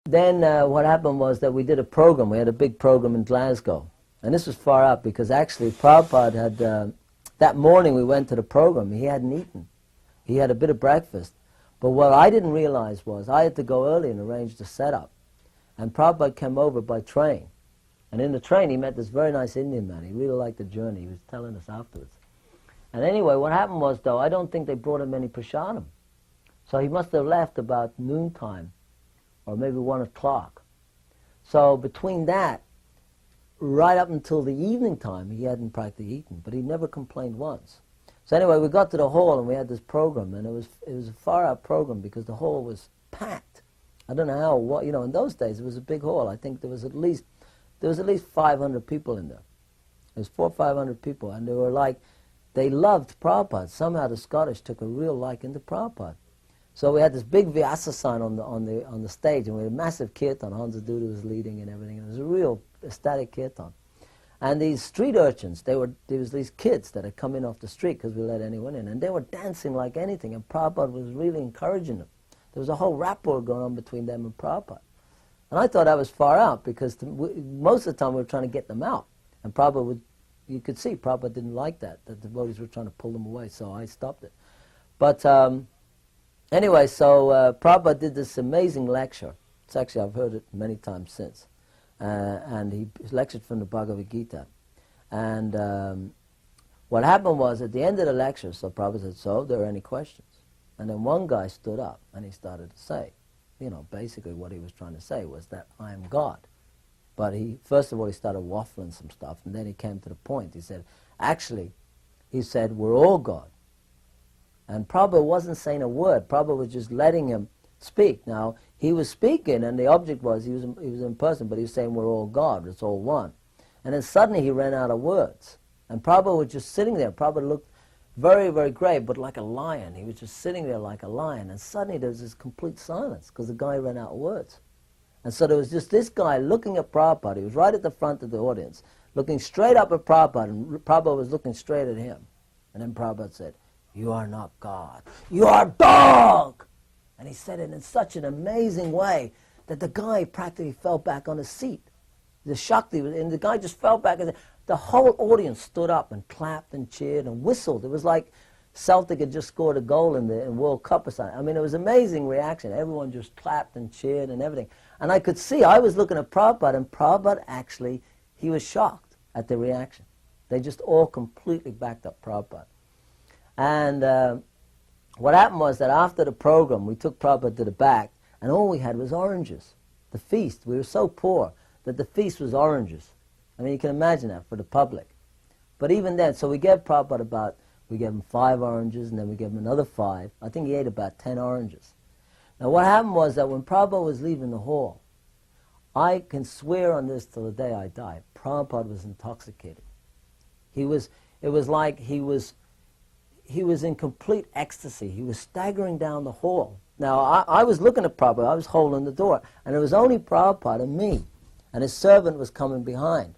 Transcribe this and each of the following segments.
then what happened was that we did a program. We had a big program in Glasgow. And this was far out because actually Prabhupada had, that morning we went to the program, he hadn't eaten. He had a bit of breakfast. But what I didn't realize was I had to go early and arrange the setup. And Prabhupada came over by train. And in the train he met this very nice Indian man. He really liked the journey. He was telling us afterwards. And anyway, what happened was, though, I don't think they brought him any prasadam. So he must have left about noontime, or maybe 1 o'clock. So between that, right up until the evening time, he hadn't practically eaten, but he never complained once. So anyway, we got to the hall and we had this program, and it was a far-out program because the hall was packed. I don't know how, what, you know, in those days it was a big hall. I think there was at least 500 people in there. There was 400 or 500 people, and they were like, they loved Prabhupada. Somehow the Scottish took a real liking to Prabhupada. So we had this big Vyasa sign on the stage, and we had a massive kirtan. Hansa Duda was leading and everything. It was a real ecstatic kirtan. And these street urchins, there was these kids that had come in off the street because we let anyone in, and they were dancing like anything, and Prabhupada was really encouraging them. There was a whole rapport going on between them and Prabhupada. And I thought that was far out because most of the time we were trying to get them out. And Prabhupada you could see Prabhupada didn't like that. The devotees were trying to pull them away, so I stopped it. But anyway, so Prabhupada did this amazing lecture. It's actually, I've heard it many times since. And he lectured from the Bhagavad Gita. And what happened was, at the end of the lecture, so Prabhupada said, so, are there any questions? And then one guy stood up and he started to say, you know, basically what he was trying to say was that I am God. But first of all, he started waffling some stuff, and then he came to the point. He said, actually, he said, we're all God. And Prabhupada wasn't saying a word. Prabhupada was just letting him speak. Now, he was speaking, and the object was, he was in person, but he was saying we're all God, it's all one. And then suddenly he ran out of words. And Prabhupada was just sitting there. Prabhupada looked very, very grave, but like a lion. He was just sitting there like a lion. And suddenly there was this complete silence, because the guy ran out of words. And so there was just this guy looking at Prabhupada. He was right at the front of the audience, looking straight up at Prabhupada, and Prabhupada was looking straight at him. And then Prabhupada said, you are not God. You are dog! And he said it in such an amazing way that the guy practically fell back on his seat. The Shakti, and the guy just fell back. And the whole audience stood up and clapped and cheered and whistled. It was like Celtic had just scored a goal in the World Cup or something. I mean, it was an amazing reaction. Everyone just clapped and cheered and everything. And I could see, I was looking at Prabhupada, and Prabhupada actually, he was shocked at the reaction. They just all completely backed up Prabhupada. And what happened was that after the program, we took Prabhupada to the back, and all we had was oranges. The feast, we were so poor that the feast was oranges. I mean, you can imagine that for the public. But even then, so we gave Prabhupada we gave him 5 oranges, and then we gave him another 5. I think he ate about 10 oranges. Now what happened was that when Prabhupada was leaving the hall, I can swear on this till the day I die, Prabhupada was intoxicated. It was like he was in complete ecstasy. He was staggering down the hall. Now, I was looking at Prabhupada, I was holding the door, and it was only Prabhupada and me, and his servant was coming behind.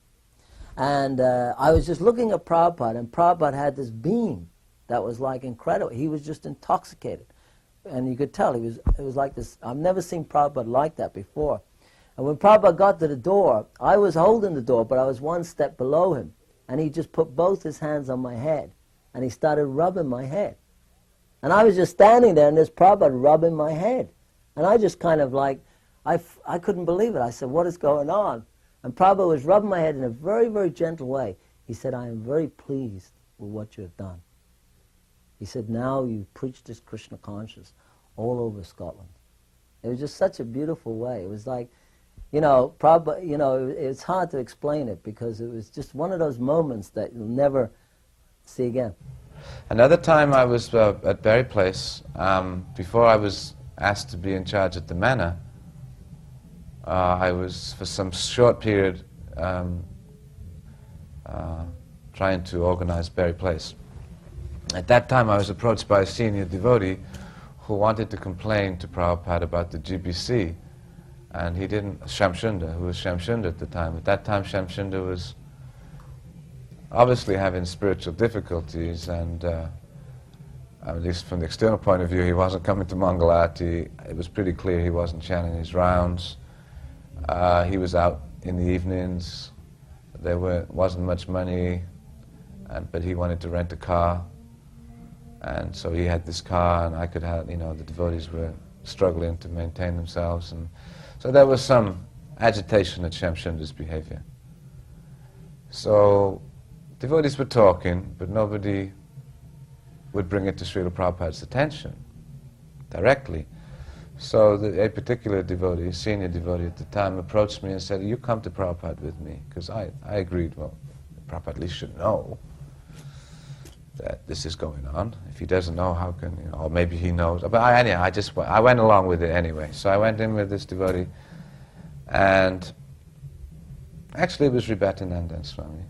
And I was just looking at Prabhupada, and Prabhupada had this beam that was like incredible. He was just intoxicated. And you could tell, it was like this. I've never seen Prabhupada like that before. And when Prabhupada got to the door, I was holding the door, but I was one step below him. And he just put both his hands on my head, and he started rubbing my head. And I was just standing there, and there's Prabhupada rubbing my head. And I just kind of like, I couldn't believe it. I said, what is going on? And Prabhupada was rubbing my head in a very, very gentle way. He said, I am very pleased with what you have done. He said, now you've preached this Krishna consciousness all over Scotland. It was just such a beautiful way. It was like, you know, it's hard to explain it because it was just one of those moments that you'll never see again. Another time I was at Berry Place, before I was asked to be in charge at the manor, I was, for some short period, trying to organize Berry Place. At that time I was approached by a senior devotee who wanted to complain to Prabhupada about the GBC, and he didn't, Shamsunda, who was Shamsunda at the time. At that time Shamsunda was obviously having spiritual difficulties, and at least from the external point of view, he wasn't coming to Mangalati. It was pretty clear he wasn't chanting his rounds. He was out in the evenings. There wasn't much money, but he wanted to rent a car. And so he had this car, and I could have, the devotees were struggling to maintain themselves. And so there was some agitation at Shamsunda's behavior. So devotees were talking, but nobody would bring it to Srila Prabhupada's attention directly. So a particular devotee, senior devotee at the time, approached me and said, "You come to Prabhupada with me," because I agreed, well, Prabhupada at least should know that this is going on. If he doesn't know, how can, or maybe he knows. But I went along with it anyway. So I went in with this devotee, and actually it was Ribatanandan Swami.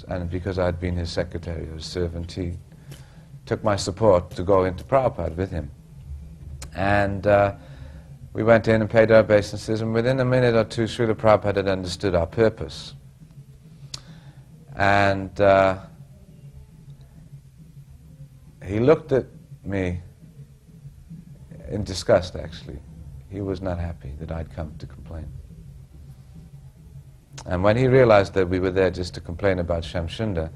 And because I'd been his secretary or servant, he took my support to go into Prabhupada with him. And we went in and paid our obeisances, and within a minute or two, Srila Prabhupada had understood our purpose. And he looked at me in disgust, actually. He was not happy that I'd come to complain. And when he realized that we were there just to complain about Shamsunda,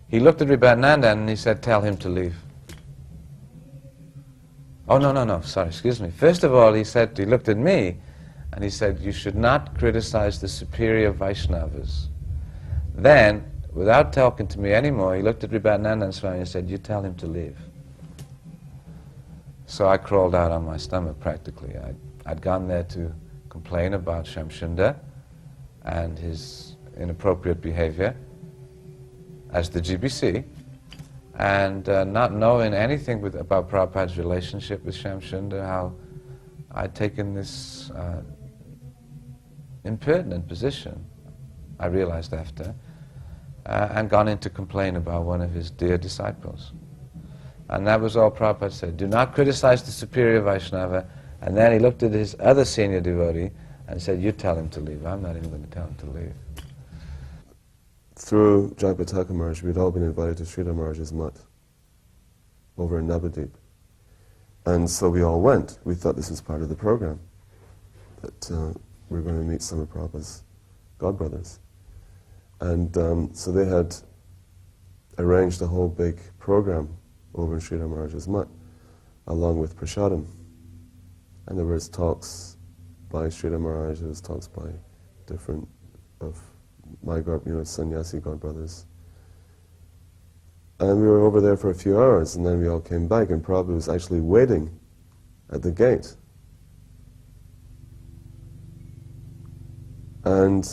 he looked at Ribatanandan and he said, "Tell him to leave." Oh, no, sorry, excuse me. First of all, he looked at me and he said, "You should not criticize the superior Vaishnavas." Then, without talking to me anymore, he looked at Ribatanandan Swami and said, "You tell him to leave." So I crawled out on my stomach, practically. I'd gone there to complain about Shamsunda and his inappropriate behavior as the GBC, and not knowing anything about Prabhupada's relationship with Shamsunda, how I'd taken this impertinent position, I realized after, and gone in to complain about one of his dear disciples. And that was all Prabhupada said. "Do not criticize the superior Vaishnava." And then he looked at his other senior devotee and said, "You tell him to leave. I'm not even going to tell him to leave." Through Jagpataka Maharaj, we'd all been invited to Srila Maharaj's mutt over in Navadip. And so we all went. We thought this was part of the program, that we were going to meet some of Prabhupada's godbrothers. And so they had arranged a whole big program over in Srila Maharaj's mutt, along with prasadam. And there was talks by Srila Maharaj, there was talks by different of my sannyasi godbrothers. And we were over there for a few hours, and then we all came back, and Prabhupada was actually waiting at the gate. And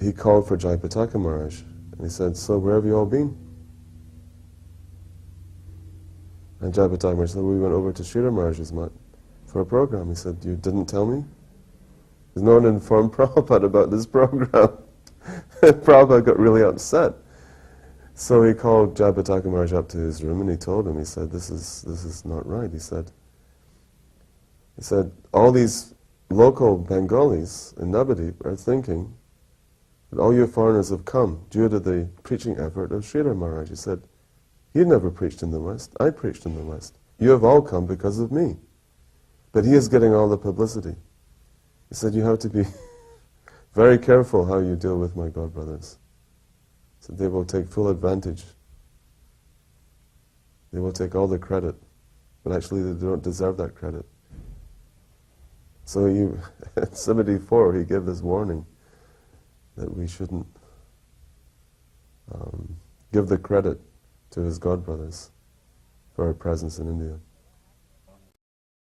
he called for Jayapataka Maharaj, and he said, "So where have you all been?" And Jayapataka Maharaj said, "We went over to Srila Maharaj's mutt for a program." He said, "You didn't tell me?" Because no one informed Prabhupada about this program. Prabhupada got really upset. So he called Jayapataka Maharaj up to his room and he told him, he said, this is not right. He said, all these local Bengalis in Navadip are thinking that all you foreigners have come due to the preaching effort of Srila Maharaj. He said, he never preached in the West, I preached in the West. You have all come because of me. But he is getting all the publicity. He said, you have to be very careful how you deal with my godbrothers. So they will take full advantage. They will take all the credit, but actually they don't deserve that credit. So at 74, he gave this warning that we shouldn't give the credit to his godbrothers for our presence in India.